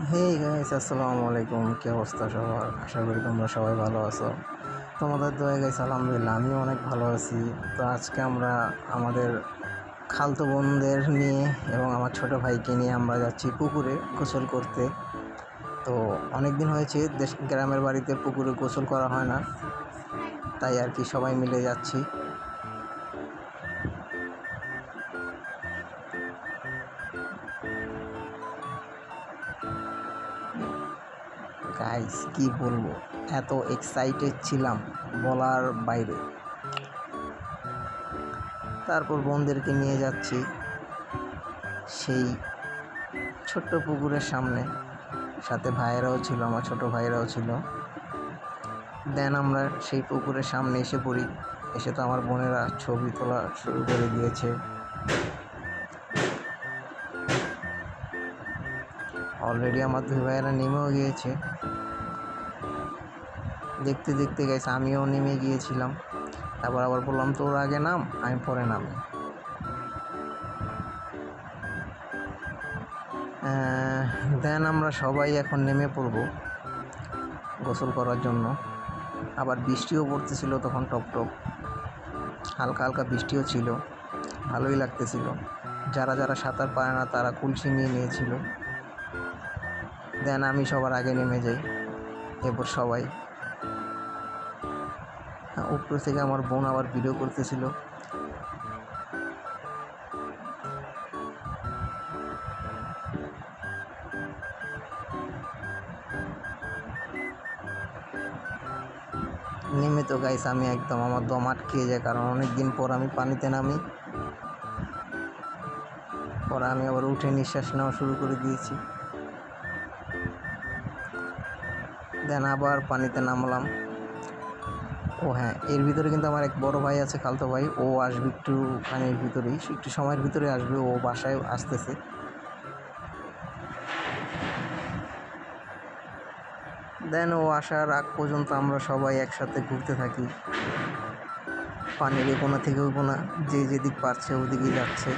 Hey guys, আসসালামু আলাইকুম। কি অবস্থা সবার? আশা করি তোমরা সবাই ভালো আছো। তোমাদের দোয়া গাইস, আলহামদুলিল্লাহ আমিও অনেক ভালো আছি। তো আজকে আমরা আমাদের খালতো বোনদের নিয়ে এবং আমার ছোট ভাইকে নিয়ে আমরা যাচ্ছি পুকুরে গোসল করতে। তো অনেক দিন হয়েছে গ্রামের বাড়িতে পুকুরে গোসল করা হয় না, তাই আর কি সবাই মিলে যাচ্ছি। গাইস কি বলবো, এত এক্সাইটেড ছিলাম বলার বাইরে। তারপর বোনদেরকে নিয়ে যাচ্ছি সেই ছোট্ট পুকুরের সামনে, সাথে ভাইয়েরাও ছিল, আমার ছোট ভাইয়েরাও ছিল। দেন আমরা সেই পুকুরের সামনে এসে পড়ি। এসে তো আমার বোনেরা ছবি তোলা শুরু করে দিয়েছে। অলরেডি আমার দুই ভাইয়েরা নেমেও গিয়েছে। দেখতে দেখতে গেছে আমিও নেমে গিয়েছিলাম। তারপর আবার বললাম তোর আগে নাম, আমি পরে নামি। দেন আমরা সবাই এখন নেমে পড়ব গোসল করার জন্য। আবার বৃষ্টিও পড়তেছিল তখন, টপ টপ হালকা হালকা বৃষ্টিও ছিল, ভালোই লাগতেছিল। যারা যারা সাঁতার পারে না তারা কলসি নিয়ে নিয়েছিল। দেন আমি সবার আগে নেমে যাই। এরপর সবাই, উপর থেকে আমার বোন আবার ভিডিও করতেছিল। নেমে তো গাইস আমি একদম আমার দম আটকে যায়, কারণ অনেক দিন পর আমি পানিতে নামি। পরে আমি আবার উঠে নিঃশ্বাস নেওয়া শুরু করে দিয়েছি। দেন আবার পানিতে নামলাম। ও হ্যাঁ, এর ভিতরে কিন্তু আমার এক বড় ভাই আছে, খালতো ভাই। ও আসবে একটু পানির ভিতরেই, একটু সময়ের ভিতরে আসবে। ও বাসায় আসতেছে। দেন ও আসার আগ পর্যন্ত আমরা সবাই একসাথে ঘুরতে থাকি, পানির এ কোনা থেকে ওই কোনা, যে যেদিক পারছে ওদিকেই যাচ্ছে।